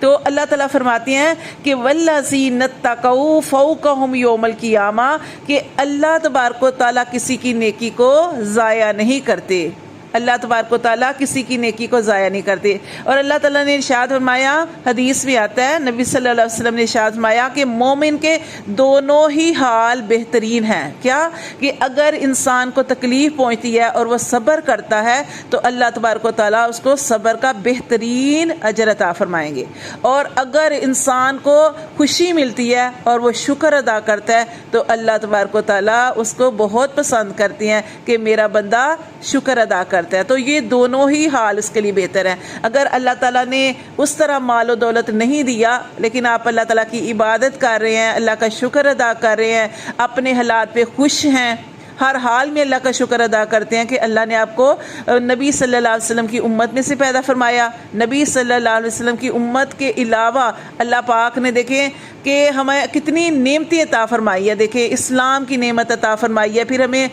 تو اللہ تعالیٰ فرماتے ہیں کہ والذین اتقوا فوقہم یوم القیامہ، کہ اللہ تبارک و تعالیٰ کسی کی نیکی کو ضائع نہیں کرتے، اللہ تبارک و تعالیٰ کسی کی نیکی کو ضائع نہیں کرتے۔ اور اللہ تعالیٰ نے ارشاد فرمایا، حدیث بھی آتا ہے، نبی صلی اللہ علیہ وسلم نے ارشاد فرمایا کہ مومن کے دونوں ہی حال بہترین ہیں۔ کیا کہ اگر انسان کو تکلیف پہنچتی ہے اور وہ صبر کرتا ہے تو اللہ تبارک و تعالیٰ اس کو صبر کا بہترین اجر عطا فرمائیں گے، اور اگر انسان کو خوشی ملتی ہے اور وہ شکر ادا کرتا ہے تو اللہ تبارک و تعالیٰ اس کو بہت پسند کرتے ہیں کہ میرا بندہ شکر ادا کرتا ہے۔ تو یہ دونوں ہی حال اس کے لیے بہتر ہے۔ اگر اللہ تعالیٰ نے اس طرح مال و دولت نہیں دیا لیکن آپ اللہ تعالیٰ کی عبادت کر رہے ہیں، اللہ کا شکر ادا کر رہے ہیں، اپنے حالات پہ خوش ہیں، ہر حال میں اللہ کا شکر ادا کرتے ہیں کہ اللہ نے آپ کو نبی صلی اللہ علیہ وسلم کی امت میں سے پیدا فرمایا، نبی صلی اللہ علیہ وسلم کی امت کے علاوہ اللہ پاک نے دیکھیں کہ ہمیں کتنی نعمتیں عطا فرمائی ہے، دیکھیں اسلام کی نعمت عطا فرمائی ہے، پھر ہمیں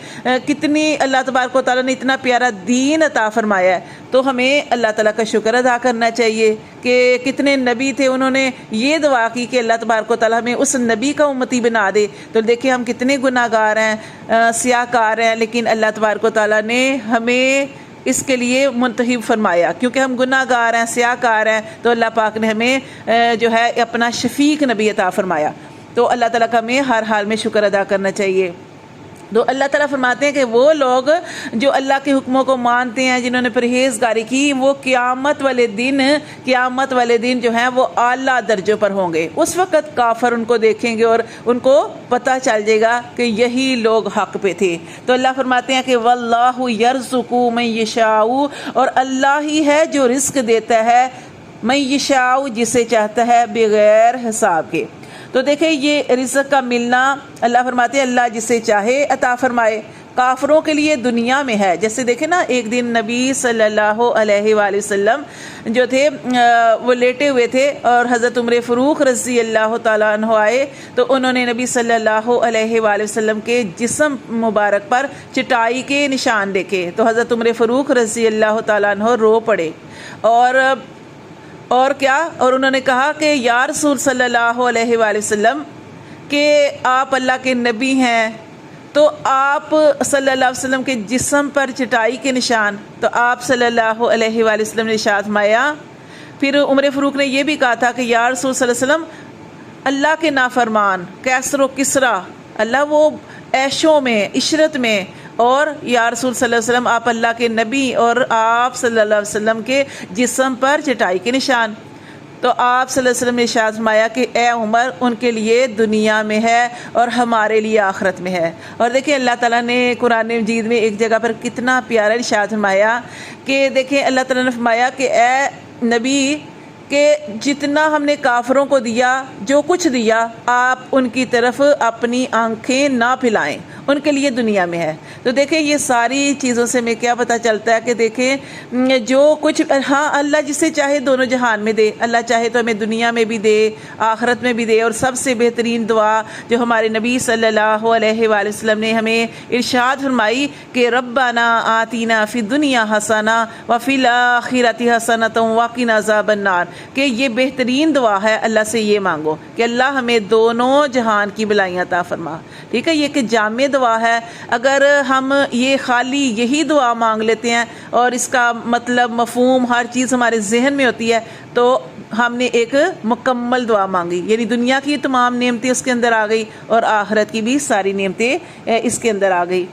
کتنی اللہ تبارک و تعالیٰ نے اتنا پیارا دین عطا فرمایا ہے، تو ہمیں اللہ تعالیٰ کا شکر ادا کرنا چاہیے کہ کتنے نبی تھے، انہوں نے یہ دعا کی کہ اللہ تبارک و تعالیٰ ہمیں اس نبی کا امتی بنا دے۔ تو دیکھیں ہم کتنے گناہ گار ہیں، سیاہ کار ہیں، لیکن اللہ تبارک و تعالیٰ نے ہمیں اس کے لیے منتخب فرمایا، کیونکہ ہم گناہ گار ہیں، سیاہ کار ہیں، تو اللہ پاک نے ہمیں جو ہے اپنا شفیق نبی عطا فرمایا۔ تو اللہ تعالیٰ کا ہمیں ہر حال میں شکر ادا کرنا چاہیے۔ تو اللہ تعالیٰ فرماتے ہیں کہ وہ لوگ جو اللہ کے حکموں کو مانتے ہیں، جنہوں نے پرہیزگاری کی، وہ قیامت والے دن جو ہیں وہ اعلیٰ درجوں پر ہوں گے۔ اس وقت کافر ان کو دیکھیں گے اور ان کو پتہ چل جائے گا کہ یہی لوگ حق پہ تھے۔ تو اللہ فرماتے ہیں کہ واللہ یرزق من یشاء، اور اللہ ہی ہے جو رزق دیتا ہے من یشاء، جسے چاہتا ہے، بغیر حساب کے۔ تو دیکھیں یہ رزق کا ملنا، اللہ فرماتے ہیں اللہ جسے چاہے عطا فرمائے۔ کافروں کے لیے دنیا میں ہے، جیسے دیکھیں نا، ایک دن نبی صلی اللہ علیہ وآلہ وسلم جو تھے وہ لیٹے ہوئے تھے اور حضرت عمر فاروق رضی اللہ تعالیٰ عنہ آئے، تو انہوں نے نبی صلی اللہ علیہ وآلہ وسلم کے جسم مبارک پر چٹائی کے نشان دیکھے، تو حضرت عمر فاروق رضی اللہ تعالیٰ عنہ رو پڑے، اور کیا، اور انہوں نے کہا کہ یا رسول صلی اللہ علیہ وآلہ وسلم کہ آپ اللہ کے نبی ہیں، تو آپ صلی اللہ علیہ وسلم کے جسم پر چٹائی کے نشان، تو آپ صلی اللہ علیہ وآلہ وسلم نے ارشاد فرمایا۔ پھر عمر فاروق نے یہ بھی کہا تھا کہ یا رسول صلی اللہ علیہ وسلم، اللہ کے نافرمان کیسر و کسرا، اللہ وہ عیشوں میں، عشرت میں، اور یا رسول صلی اللہ علیہ وسلم آپ اللہ کے نبی، اور آپ صلی اللہ علیہ وسلم کے جسم پر چٹائی کے نشان۔ تو آپ صلی اللہ علیہ وسلم نے ارشاد فرمایا کہ اے عمر، ان کے لیے دنیا میں ہے اور ہمارے لیے آخرت میں ہے۔ اور دیکھیں اللہ تعالیٰ نے قرآن مجید میں ایک جگہ پر کتنا پیارا ارشاد فرمایا کہ دیکھیں اللہ تعالیٰ نے فرمایا کہ اے نبی، کہ جتنا ہم نے کافروں کو دیا، جو کچھ دیا، آپ ان کی طرف اپنی آنکھیں نہ پھلائیں، ان کے لیے دنیا میں ہے۔ تو دیکھیں یہ ساری چیزوں سے ہمیں کیا پتہ چلتا ہے کہ دیکھیں جو کچھ، ہاں اللہ جسے چاہے دونوں جہان میں دے، اللہ چاہے تو ہمیں دنیا میں بھی دے، آخرت میں بھی دے۔ اور سب سے بہترین دعا جو ہمارے نبی صلی اللہ علیہ وآلہ وسلم نے ہمیں ارشاد فرمائی کہ ربنا آتینا فی الدنیا حسنہ وفی الآخرۃ حسنۃ وقنا عذاب النار، کہ یہ بہترین دعا ہے، اللہ سے یہ مانگو کہ اللہ ہمیں دونوں جہان کی بلائیاں عطا فرما۔ ٹھیک ہے، یہ کہ جامع دعا ہے۔ اگر ہم یہ خالی یہی دعا مانگ لیتے ہیں اور اس کا مطلب، مفہوم، ہر چیز ہمارے ذہن میں ہوتی ہے، تو ہم نے ایک مکمل دعا مانگی، یعنی دنیا کی تمام نعمتیں اس کے اندر آ گئی اور آخرت کی بھی ساری نعمتیں اس کے اندر آ گئی۔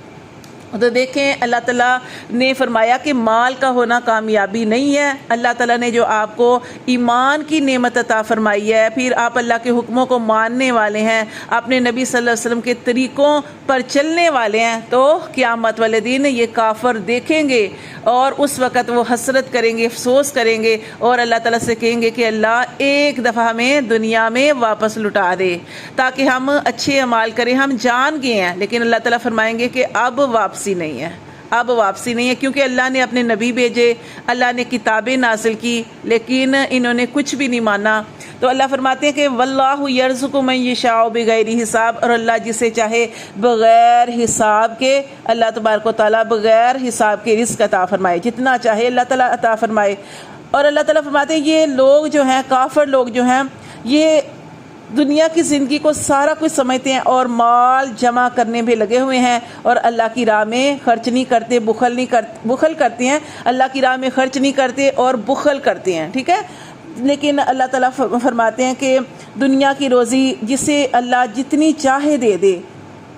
تو دیکھیں اللہ تعالیٰ نے فرمایا کہ مال کا ہونا کامیابی نہیں ہے۔ اللہ تعالیٰ نے جو آپ کو ایمان کی نعمت عطا فرمائی ہے، پھر آپ اللہ کے حکموں کو ماننے والے ہیں، اپنے نبی صلی اللہ علیہ وسلم کے طریقوں پر چلنے والے ہیں، تو قیامت والے دن یہ کافر دیکھیں گے اور اس وقت وہ حسرت کریں گے، افسوس کریں گے، اور اللہ تعالیٰ سے کہیں گے کہ اللہ ایک دفعہ ہمیں دنیا میں واپس لٹا دے تاکہ ہم اچھے اعمال کریں۔ ہم جان گئے ہیں، لیکن اللہ تعالیٰ فرمائیں گے کہ اب واپسی نہیں ہے، اب واپسی نہیں ہے، کیونکہ اللہ نے اپنے نبی بھیجے، اللہ نے کتابیں نازل کی، لیکن انہوں نے کچھ بھی نہیں مانا۔ تو اللہ فرماتے ہیں کہ واللہ یرزق من یشاء بغیر حساب، اور اللہ جسے چاہے بغیر حساب کے، اللہ تبارک و تعالیٰ بغیر حساب کے رزق عطا فرمائے، جتنا چاہے اللہ تعالیٰ عطا فرمائے۔ اور اللہ تعالیٰ فرماتے ہیں یہ لوگ جو ہیں، کافر لوگ جو ہیں، یہ دنیا کی زندگی کو سارا کچھ سمجھتے ہیں اور مال جمع کرنے بھی لگے ہوئے ہیں، اور اللہ کی راہ میں خرچ نہیں کرتے، بخل کرتے ہیں، اللہ کی راہ میں خرچ نہیں کرتے اور بخل کرتے ہیں، ٹھیک ہے۔ لیکن اللہ تعالیٰ فرماتے ہیں کہ دنیا کی روزی جسے اللہ جتنی چاہے دے دے،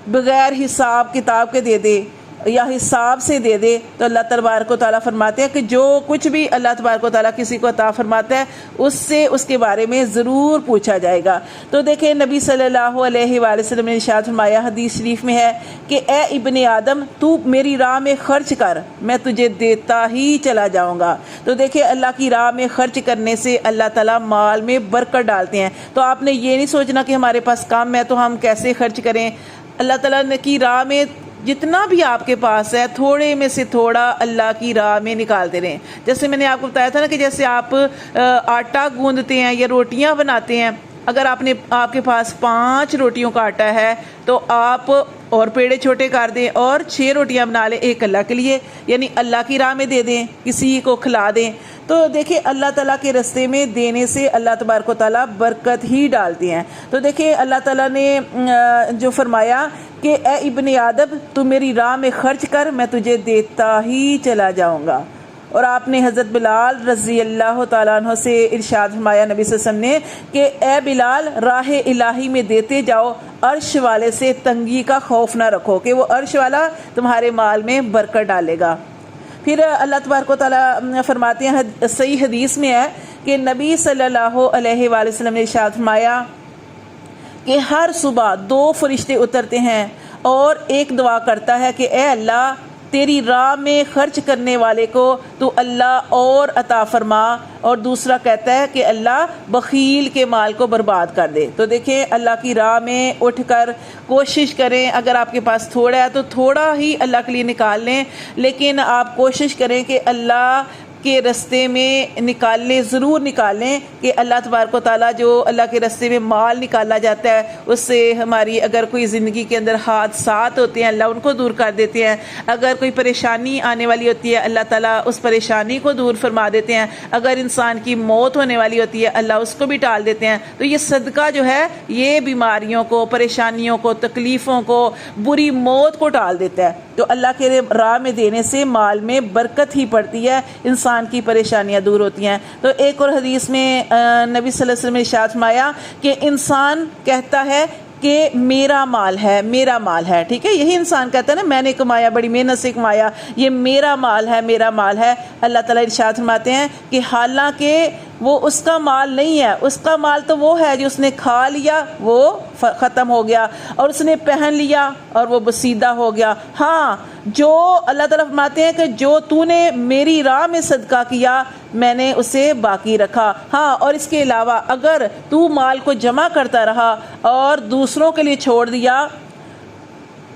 بغیر حساب کتاب کے دے دے یا حساب سے دے دے، تو اللہ تبارک و تعالیٰ فرماتے ہیں کہ جو کچھ بھی اللہ تبارک و تعالیٰ کسی کو عطا فرماتا ہے اس سے اس کے بارے میں ضرور پوچھا جائے گا۔ تو دیکھیں نبی صلی اللہ علیہ وآلہ وسلم نے ارشاد فرمایا، حدیث شریف میں ہے کہ اے ابن آدم تو میری راہ میں خرچ کر، میں تجھے دیتا ہی چلا جاؤں گا۔ تو دیکھیں اللہ کی راہ میں خرچ کرنے سے اللہ تعالیٰ مال میں برکت ڈالتے ہیں۔ تو آپ نے یہ نہیں سوچنا کہ ہمارے پاس کم ہے تو ہم کیسے خرچ کریں۔ اللہ تعالیٰ کی راہ میں جتنا بھی آپ کے پاس ہے تھوڑے میں سے تھوڑا اللہ کی راہ میں نکالتے رہیں۔ جیسے میں نے آپ کو بتایا تھا نا کہ جیسے آپ آٹا گوندتے ہیں یا روٹیاں بناتے ہیں، اگر آپ کے پاس 5 روٹیوں کا آٹا ہے تو آپ اور پیڑے چھوٹے کر دیں اور 6 روٹیاں بنا لیں، ایک اللہ کے لیے، یعنی اللہ کی راہ میں دے دیں، کسی کو کھلا دیں۔ تو دیکھیں اللہ تعالیٰ کے راستے میں دینے سے اللہ تبارک و تعالیٰ برکت ہی ڈالتے ہیں۔ تو دیکھیں اللہ تعالیٰ نے جو فرمایا کہ اے ابن آدم تو میری راہ میں خرچ کر، میں تجھے دیتا ہی چلا جاؤں گا۔ اور آپ نے حضرت بلال رضی اللہ تعالیٰ عنہ سے ارشاد فرمایا نبی صلی اللہ علیہ وسلم نے کہ اے بلال راہ الہی میں دیتے جاؤ، عرش والے سے تنگی کا خوف نہ رکھو کہ وہ عرش والا تمہارے مال میں برکت ڈالے گا۔ پھر اللہ تبارک و تعالیٰ فرماتے ہیں، صحیح حدیث میں ہے کہ نبی صلی اللہ علیہ وآلہ وسلم نے ارشاد فرمایا کہ ہر صبح 2 فرشتے اترتے ہیں اور ایک دعا کرتا ہے کہ اے اللہ تیری راہ میں خرچ کرنے والے کو تو اللہ اور عطا فرما، اور دوسرا کہتا ہے کہ اللہ بخیل کے مال کو برباد کر دے۔ تو دیکھیں اللہ کی راہ میں اٹھ کر کوشش کریں، اگر آپ کے پاس تھوڑا ہے تو تھوڑا ہی اللہ کے لیے نکال لیں، لیکن آپ کوشش کریں کہ اللہ کے رستے میں نکالیں، ضرور نکالیں، کہ اللہ تبارک و تعالیٰ جو اللہ کے رستے میں مال نکالا جاتا ہے اس سے ہماری اگر کوئی زندگی کے اندر حادثات ہوتے ہیں اللہ ان کو دور کر دیتے ہیں، اگر کوئی پریشانی آنے والی ہوتی ہے اللہ تعالیٰ اس پریشانی کو دور فرما دیتے ہیں، اگر انسان کی موت ہونے والی ہوتی ہے اللہ اس کو بھی ٹال دیتے ہیں۔ تو یہ صدقہ جو ہے یہ بیماریوں کو، پریشانیوں کو، تکلیفوں کو، بری موت کو ٹال دیتا ہے۔ تو اللہ کے راہ میں دینے سے مال میں برکت ہی پڑتی ہے، انسان کی پریشانیاں دور ہوتی ہیں۔ تو ایک اور حدیث میں نبی صلی اللہ علیہ وسلم نے ارشاد فرمایا کہ انسان کہتا ہے کہ میرا مال ہے، میرا مال ہے، ٹھیک ہے، یہی انسان کہتا ہے نا میں نے کمایا، بڑی محنت سے کمایا، یہ میرا مال ہے، میرا مال ہے۔ اللہ تعالیٰ ارشاد فرماتے ہیں کہ حالانکہ وہ اس کا مال نہیں ہے، اس کا مال تو وہ ہے جو اس نے کھا لیا وہ ختم ہو گیا، اور اس نے پہن لیا اور وہ بسیدہ ہو گیا۔ ہاں جو اللہ تعالیٰ فرماتے ہیں کہ جو تو نے میری راہ میں صدقہ کیا میں نے اسے باقی رکھا۔ ہاں اور اس کے علاوہ اگر تو مال کو جمع کرتا رہا اور دوسروں کے لیے چھوڑ دیا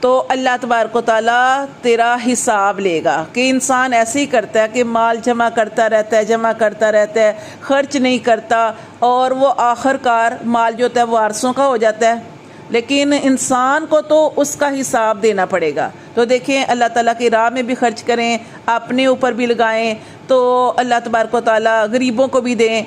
تو اللہ تبارک و تعالیٰ تیرا حساب لے گا، کہ انسان ایسے ہی کرتا ہے کہ مال جمع کرتا رہتا ہے، جمع کرتا رہتا ہے، خرچ نہیں کرتا، اور وہ آخر کار مال جو ہوتا ہے وہ وارثوں کا ہو جاتا ہے، لیکن انسان کو تو اس کا حساب دینا پڑے گا۔ تو دیکھیں اللہ تعالیٰ کی راہ میں بھی خرچ کریں، اپنے اوپر بھی لگائیں، تو اللہ تبارک و تعالیٰ غریبوں کو بھی دیں،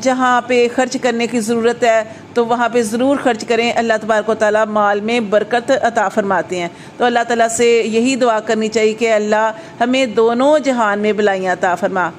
جہاں پہ خرچ کرنے کی ضرورت ہے تو وہاں پہ ضرور خرچ کریں، اللہ تبارک و تعالیٰ مال میں برکت عطا فرماتے ہیں۔ تو اللہ تعالیٰ سے یہی دعا کرنی چاہیے کہ اللہ ہمیں دونوں جہان میں بھلائیاں عطا فرما۔